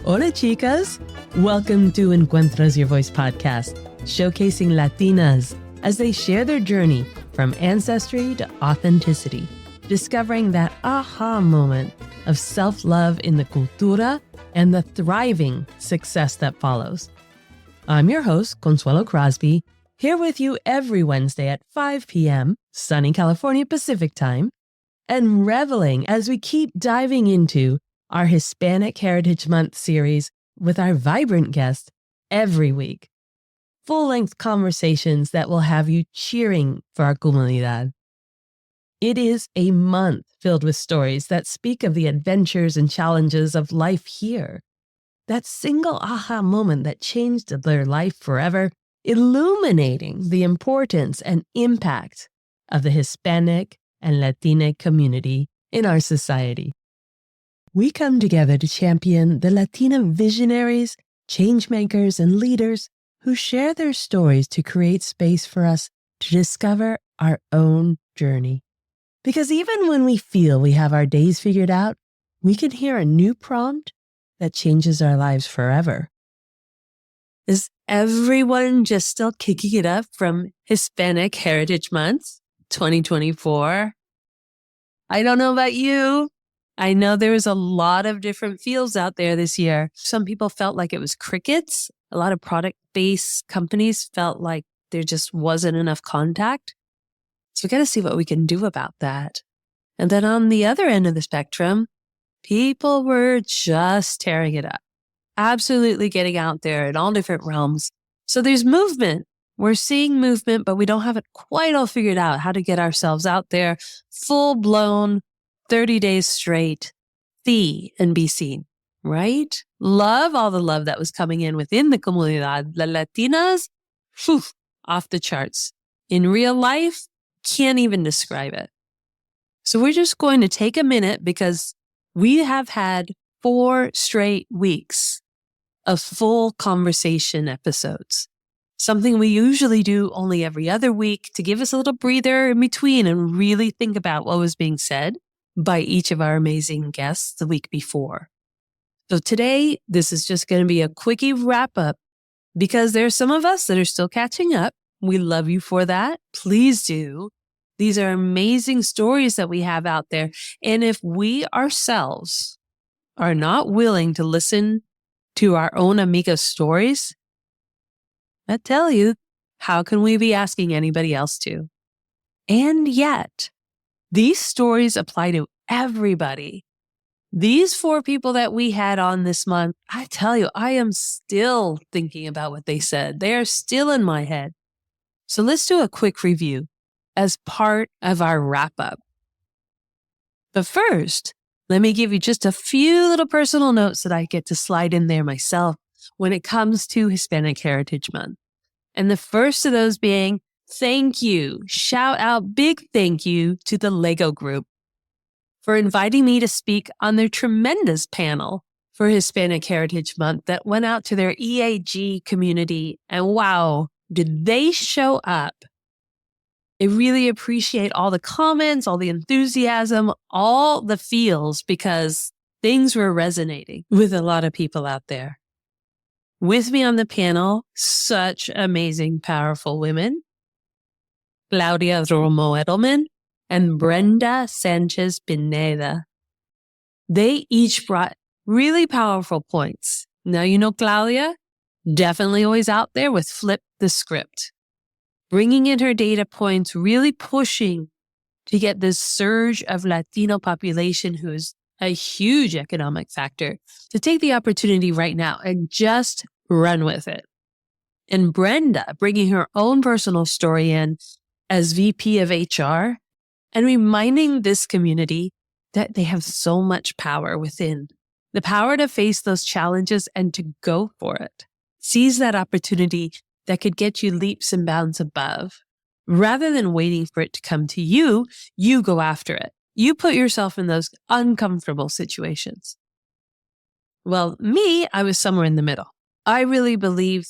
Hola, chicas. Welcome to Encuentras Your Voice podcast, showcasing Latinas as they share their journey from ancestry to authenticity, discovering that aha moment of self-love in the cultura and the thriving success that follows. I'm your host, Consuelo Crosby, here with you every Wednesday at 5 p.m., sunny California Pacific time, and reveling as we keep diving into our Hispanic Heritage Month series with our vibrant guests every week. Full-length conversations that will have you cheering for our comunidad. It is a month filled with stories that speak of the adventures and challenges of life here. That single aha moment that changed their life forever, illuminating the importance and impact of the Hispanic and Latina community in our society. We come together to champion the Latina visionaries, changemakers, and leaders who share their stories to create space for us to discover our own journey. Because even when we feel we have our days figured out, we can hear a new prompt that changes our lives forever. Is everyone just still kicking it up from Hispanic Heritage Month 2024? I don't know about you. I know there was a lot of different feels out there this year. Some people felt like it was crickets. A lot of product-based companies felt like there just wasn't enough contact. So we got to see what we can do about that. And then on the other end of the spectrum, people were just tearing it up. Absolutely getting out there in all different realms. So there's movement. We're seeing movement, but we don't have it quite all figured out how to get ourselves out there full-blown 30 days straight, see and be seen, right? Love all the love that was coming in within the comunidad. The Latinas, whew, off the charts. In real life, can't even describe it. So we're just going to take a minute because we have had 4 straight weeks of full conversation episodes. Something we usually do only every other week to give us a little breather in between and really think about what was being said by each of our amazing guests the week before. So today, this is just going to be a quickie wrap up because there's some of us that are still catching up. We love you for that. Please do. These are amazing stories that we have out there. And if we ourselves are not willing to listen to our own amigas stories, I tell you, how can we be asking anybody else to? And yet, these stories apply to everybody. These 4 people that we had on this month, I tell you, I am still thinking about what they said. They are still in my head. So let's do a quick review as part of our wrap up. But first, let me give you just a few little personal notes that I get to slide in there myself when it comes to Hispanic Heritage Month. And the first of those being, thank you. Shout out, big thank you to the Lego Group for inviting me to speak on their tremendous panel for Hispanic Heritage Month that went out to their EAG community. And wow, did they show up. I really appreciate all the comments, all the enthusiasm, all the feels because things were resonating with a lot of people out there. With me on the panel, such amazing, powerful women. Claudia Romo Edelman and Brenda Sanchez Pineda. They each brought really powerful points. Now, you know, Claudia, definitely always out there with flip the script, bringing in her data points, really pushing to get this surge of Latino population who is a huge economic factor to take the opportunity right now and just run with it. And Brenda bringing her own personal story in as VP of HR and reminding this community that they have so much power within, the power to face those challenges and to go for it. Seize that opportunity that could get you leaps and bounds above. Rather than waiting for it to come to you, you go after it. You put yourself in those uncomfortable situations. Well, me, I was somewhere in the middle. I really believe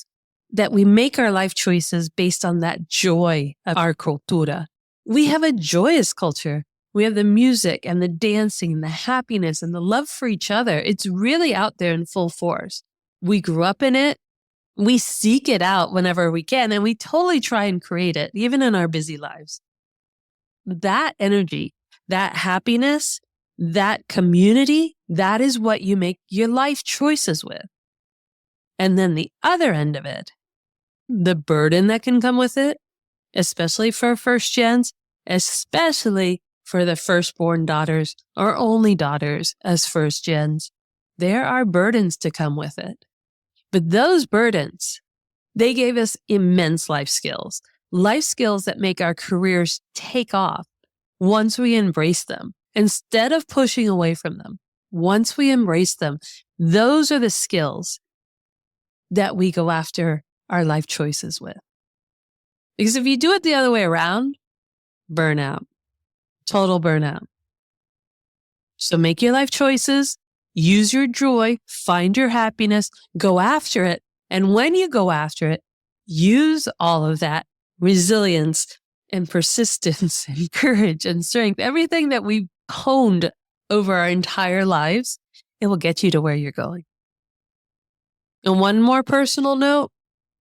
that we make our life choices based on that joy of our cultura. We have a joyous culture. We have the music and the dancing and the happiness and the love for each other. It's really out there in full force. We grew up in it. We seek it out whenever we can, and we totally try and create it, even in our busy lives. That energy, that happiness, that community, that is what you make your life choices with. And then the other end of it, the burden that can come with it, especially for first gens, especially for the firstborn daughters or only daughters as first gens, there are burdens to come with it. But those burdens, they gave us immense life skills that make our careers take off once we embrace them, instead of pushing away from them. Once we embrace them, those are the skills that we go after our life choices with. Because if you do it the other way around, burnout, total burnout. So make your life choices, use your joy, find your happiness, go after it. And when you go after it, use all of that resilience and persistence and courage and strength, everything that we've honed over our entire lives, it will get you to where you're going. And one more personal note,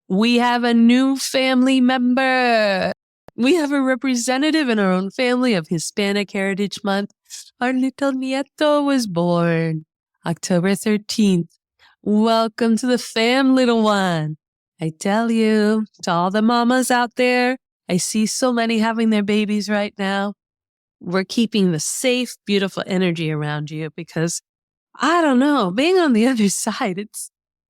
we have a new family member. We have a representative in our own family of Hispanic Heritage Month. Our little nieto was born October 13th. Welcome to the fam, little one. I tell you, to all the mamas out there, I see so many having their babies right now. We're keeping the safe, beautiful energy around you because, I don't know, being on the other side,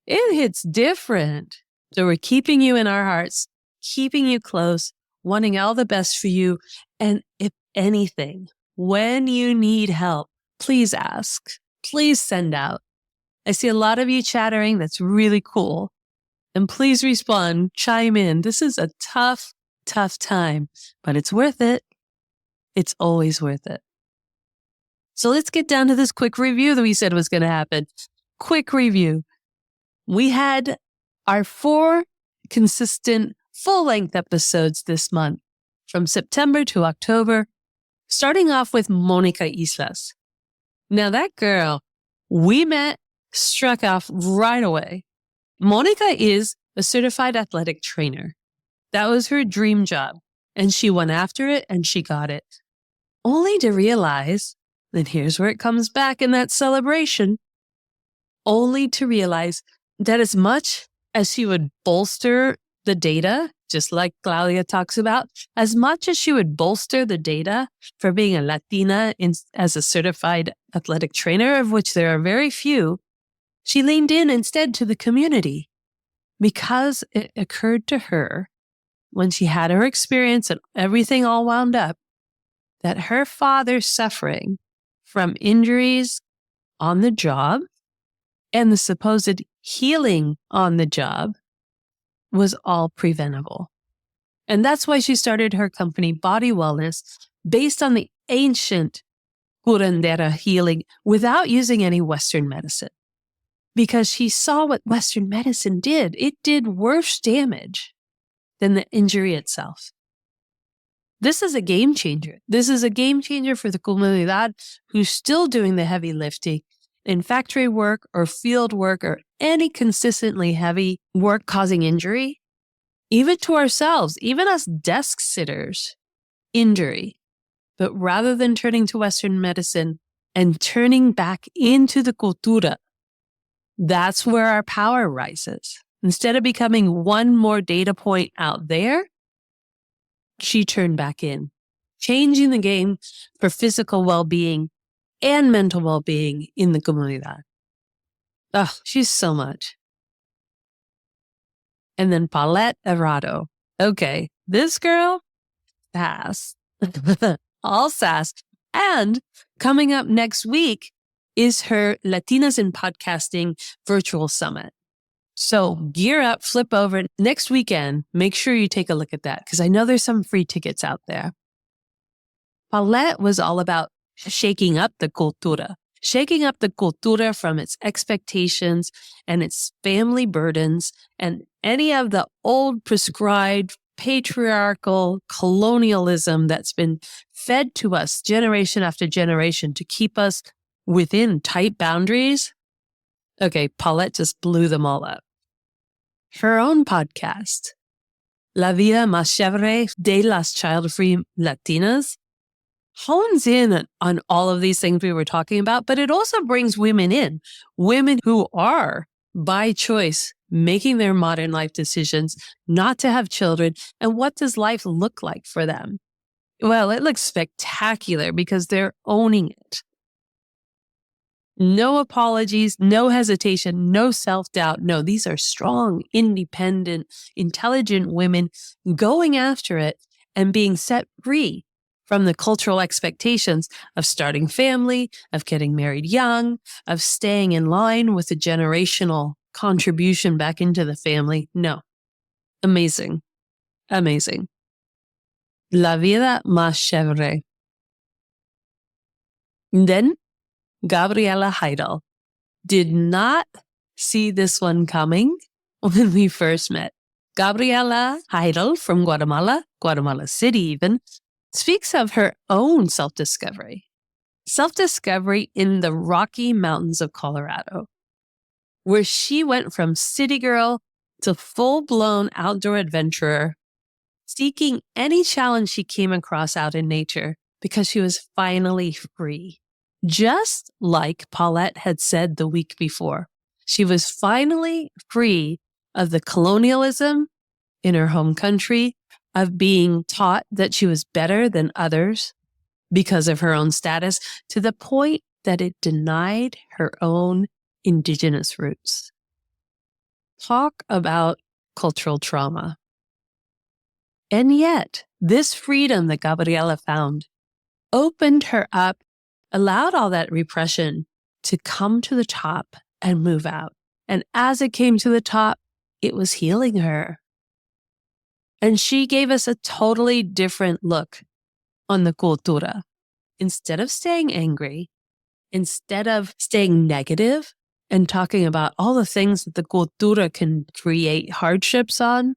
it hits different. So we're keeping you in our hearts, keeping you close, wanting all the best for you. And if anything, when you need help, please ask. Please send out. I see a lot of you chattering. That's really cool. And please respond, chime in. This is a tough, tough time, but it's worth it. It's always worth it. So let's get down to this quick review that we said was going to happen. Quick review. We had our 4 consistent full-length episodes this month from September to October, starting off with Monica Islas. Now that girl, we met, struck off right away. Monica is a certified athletic trainer. That was her dream job, and she went after it and she got it. Only to realize, and here's where it comes back in that celebration, only to realize that as much as she would bolster the data, just like Claudia talks about, as much as she would bolster the data for being a Latina as a certified athletic trainer, of which there are very few, she leaned in instead to the community because it occurred to her when she had her experience and everything all wound up that her father's suffering from injuries on the job and the supposed healing on the job was all preventable. And that's why she started her company, Body Wellness, based on the ancient curandera healing without using any Western medicine. Because she saw what Western medicine did. It did worse damage than the injury itself. This is a game changer. This is a game changer for the comunidad who's still doing the heavy lifting in factory work or field work or any consistently heavy work causing injury. Even to ourselves, even as desk sitters, injury. But rather than turning to Western medicine and turning back into the cultura, that's where our power rises. Instead of becoming one more data point out there, she turned back in, changing the game for physical well-being and mental well-being in the comunidad. Oh, she's so much. And then Paulette Erato. Okay, this girl, sass. All sass. And coming up next week is her Latinas in Podcasting virtual summit. So gear up, flip over. Next weekend, make sure you take a look at that because I know there's some free tickets out there. Paulette was all about shaking up the cultura from its expectations and its family burdens and any of the old prescribed patriarchal colonialism that's been fed to us generation after generation to keep us within tight boundaries. Okay, Paulette just blew them all up. Her own podcast, La Vida más Chevere de las Childfree Latinas, hones in on all of these things we were talking about, but it also brings women in, women who are by choice making their modern life decisions not to have children. And what does life look like for them? Well, it looks spectacular because they're owning it. No apologies, no hesitation, no self-doubt. No, these are strong, independent, intelligent women going after it and being set free from the cultural expectations of starting family, of getting married young, of staying in line with the generational contribution back into the family. No. Amazing. Amazing. La Vida más Chevere. Then Gabriela Hydle did not see this one coming when we first met. Gabriela Hydle from Guatemala City even, speaks of her own self-discovery in the Rocky Mountains of Colorado, where she went from city girl to full-blown outdoor adventurer, seeking any challenge she came across out in nature because she was finally free. Just like Paulette had said the week before, she was finally free of the colonialism in her home country, of being taught that she was better than others because of her own status, to the point that it denied her own indigenous roots. Talk about cultural trauma. And yet, this freedom that Gabriela found opened her up, allowed all that repression to come to the top and move out. And as it came to the top, it was healing her. And she gave us a totally different look on the cultura. Instead of staying angry, instead of staying negative and talking about all the things that the cultura can create hardships on,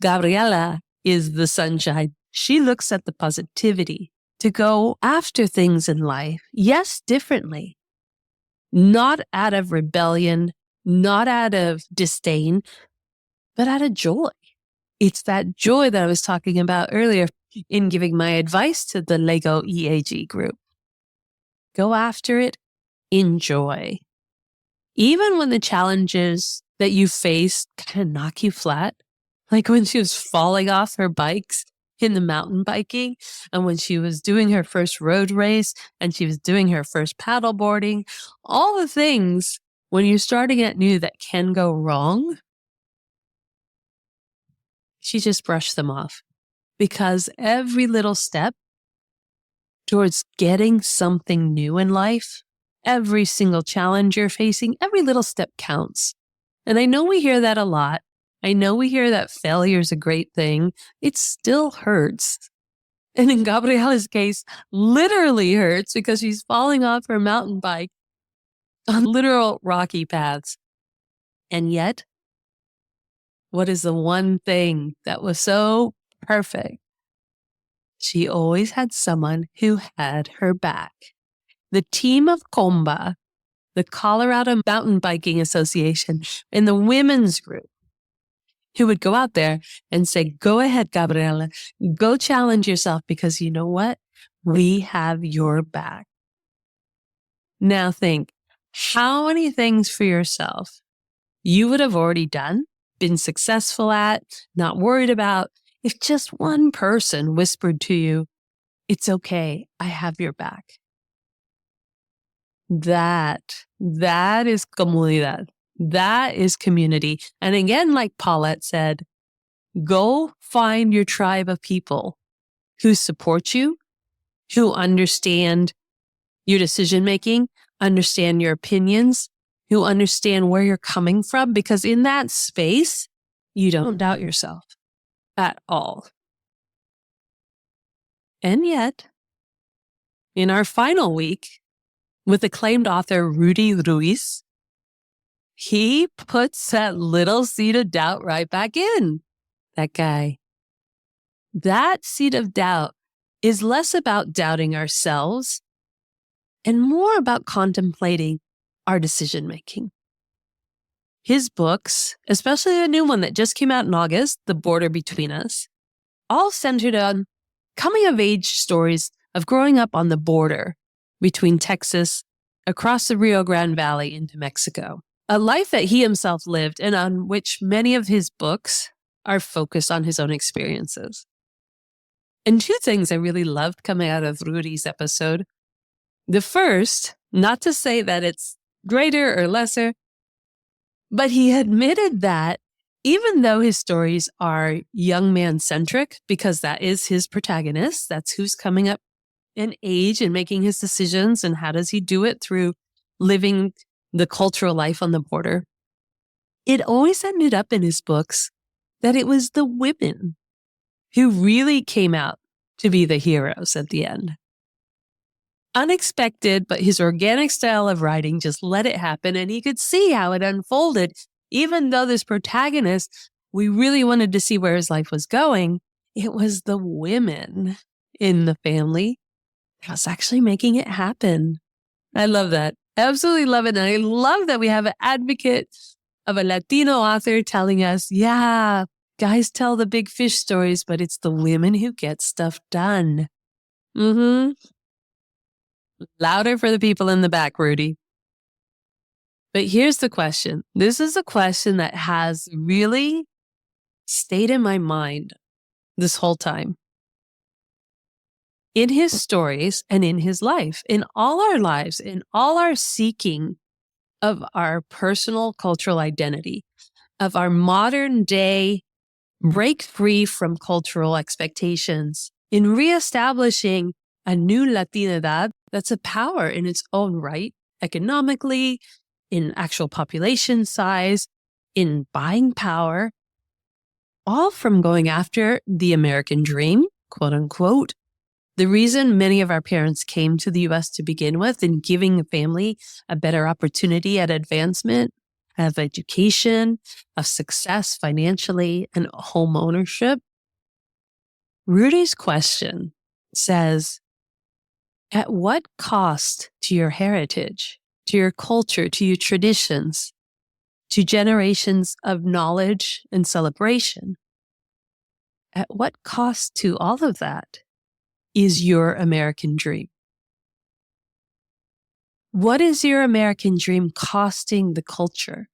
Gabriela is the sunshine. She looks at the positivity to go after things in life, yes, differently, not out of rebellion, not out of disdain, but out of joy. It's that joy that I was talking about earlier in giving my advice to the Lego EAG group. Go after it, enjoy. Even when the challenges that you face kind of knock you flat, like when she was falling off her bikes in the mountain biking, and when she was doing her first road race, and she was doing her first paddle boarding, all the things when you're starting at new that can go wrong, she just brushed them off, because every little step towards getting something new in life, every single challenge you're facing, every little step counts. And I know we hear that a lot. I know we hear that failure is a great thing. It still hurts. And in Gabriela's case, literally hurts because she's falling off her mountain bike on literal rocky paths. And yet, what is the one thing that was so perfect? She always had someone who had her back. The team of Comba, the Colorado Mountain Biking Association, and the women's group, who would go out there and say, go ahead, Gabriela, go challenge yourself, because you know what? We have your back. Now think, how many things for yourself you would have already done, been successful at, not worried about, if just one person whispered to you, it's okay, I have your back. That is comunidad. That is community. And again, like Paulette said, go find your tribe of people who support you, who understand your decision-making, understand your opinions, who understand where you're coming from, because in that space, you don't doubt yourself at all. And yet, in our final week with acclaimed author Rudy Ruiz, he puts that little seed of doubt right back in. That guy. That seed of doubt is less about doubting ourselves and more about contemplating our decision-making. His books, especially the new one that just came out in August, The Border Between Us, all centered on coming-of-age stories of growing up on the border between Texas, across the Rio Grande Valley into Mexico, a life that he himself lived and on which many of his books are focused on his own experiences. And two things I really loved coming out of Rudy's episode. The first, not to say that it's greater or lesser, but he admitted that even though his stories are young man-centric, because that is his protagonist, that's who's coming up in age and making his decisions, and how does he do it through living the cultural life on the border, it always ended up in his books that it was the women who really came out to be the heroes at the end. Unexpected, but his organic style of writing just let it happen, and he could see how it unfolded. Even though this protagonist, we really wanted to see where his life was going, it was the women in the family that was actually making it happen. I love that. Absolutely love it. And I love that we have an advocate of a Latino author telling us, yeah, guys tell the big fish stories, but it's the women who get stuff done. Louder for the people in the back, Rudy. But here's the question. This is a question that has really stayed in my mind this whole time. In his stories and in his life, in all our lives, in all our seeking of our personal cultural identity, of our modern day break free from cultural expectations, in reestablishing a new Latinidad that's a power in its own right, economically, in actual population size, in buying power, all from going after the American dream, quote unquote. The reason many of our parents came to the U.S. to begin with, and giving a family a better opportunity at advancement, of education, of success financially, and home ownership. Rudy's question says, at what cost to your heritage, to your culture, to your traditions, to generations of knowledge and celebration? At what cost to all of that is your American dream? What is your American dream costing the culture?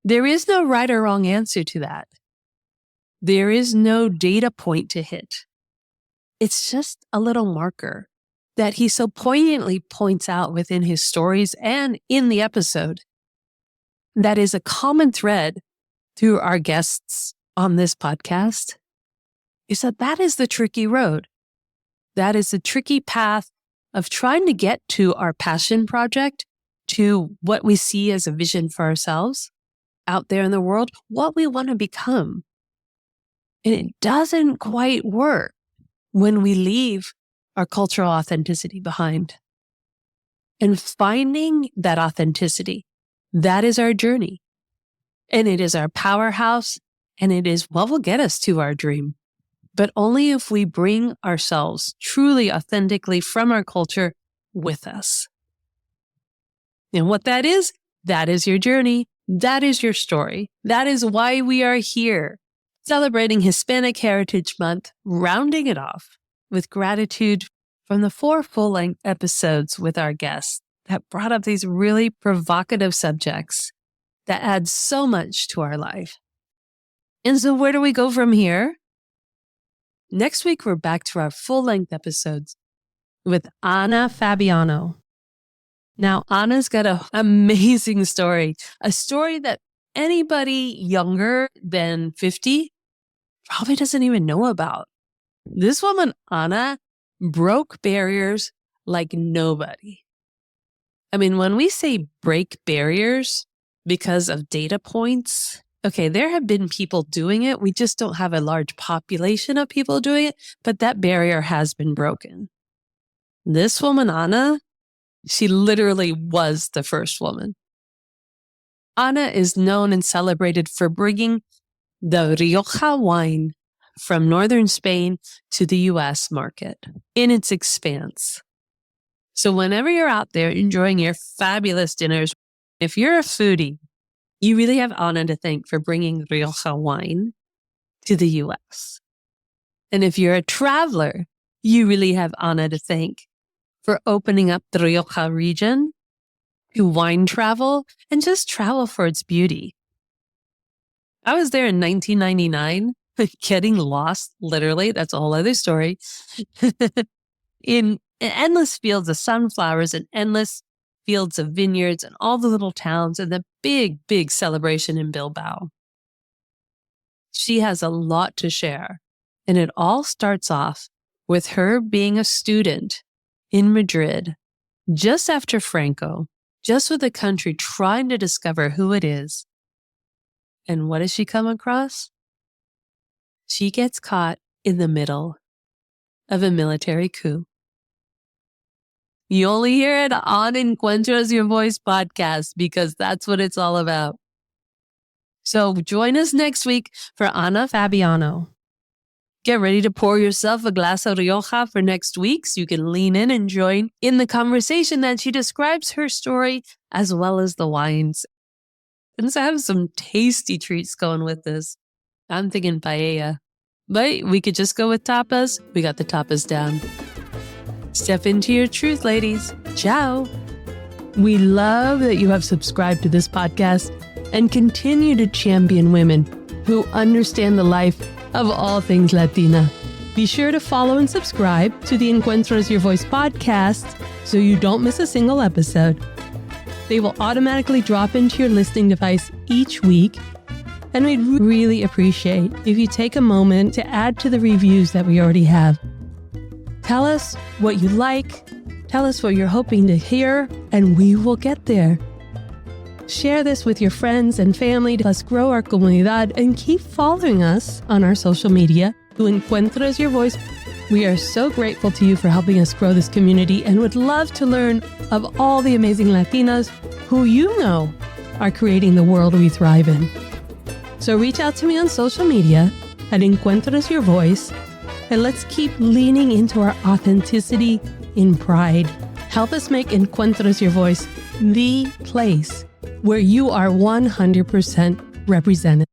There is no right or wrong answer to that. There is no data point to hit. It's just a little marker that he so poignantly points out within his stories and in the episode. That is a common thread through our guests on this podcast, is that is the tricky road. That is the tricky path of trying to get to our passion project, to what we see as a vision for ourselves out there in the world, what we want to become. And it doesn't quite work when we leave our cultural authenticity behind. And finding that authenticity, that is our journey. And it is our powerhouse, and it is what will get us to our dream. But only if we bring ourselves truly authentically from our culture with us. And what that is your journey. That is your story. That is why we are here, celebrating Hispanic Heritage Month, rounding it off with gratitude from the 4 full-length episodes with our guests that brought up these really provocative subjects that add so much to our life. And so where do we go from here? Next week, we're back to our full-length episodes with Ana Fabiano. Now, Ana's got an amazing story, a story that anybody younger than 50 probably doesn't even know about. This woman, Ana, broke barriers like nobody. I mean, when we say break barriers because of data points, okay, there have been people doing it. We just don't have a large population of people doing it, but that barrier has been broken. This woman, Ana, she literally was the first woman. Ana is known and celebrated for bringing the Rioja wine from northern Spain to the US market in its expanse. So whenever you're out there enjoying your fabulous dinners, if you're a foodie, you really have Ana to thank for bringing Rioja wine to the US. And if you're a traveler, you really have Ana to thank for opening up the Rioja region to wine travel and just travel for its beauty. I was there in 1999, getting lost, literally. That's a whole other story. in endless fields of sunflowers and endless fields of vineyards and all the little towns and the big, big celebration in Bilbao. She has a lot to share. And it all starts off with her being a student in Madrid just after Franco, just with the country trying to discover who it is. And what does she come across? She gets caught in the middle of a military coup. You only hear it on Encuentras Your Voice podcast because that's what it's all about. So join us next week for Ana Fabiano. Get ready to pour yourself a glass of Rioja for next week so you can lean in and join in the conversation that she describes her story as well as the wines. And so I have some tasty treats going with this. I'm thinking paella. But we could just go with tapas. We got the tapas down. Step into your truth, ladies. Ciao. We love that you have subscribed to this podcast and continue to champion women who understand the life of all things Latina. Be sure to follow and subscribe to the Encuentras Your Voice podcast so you don't miss a single episode. They will automatically drop into your listening device each week. And we'd really appreciate if you take a moment to add to the reviews that we already have. Tell us what you like, tell us what you're hoping to hear, and we will get there. Share this with your friends and family. Let's grow our comunidad and keep following us on our social media to Encuentras Your Voice. We are so grateful to you for helping us grow this community and would love to learn of all the amazing Latinas who you know are creating the world we thrive in. So reach out to me on social media at Encuentras Your Voice, and let's keep leaning into our authenticity in pride. Help us make Encuentras Your Voice the place where you are 100% represented.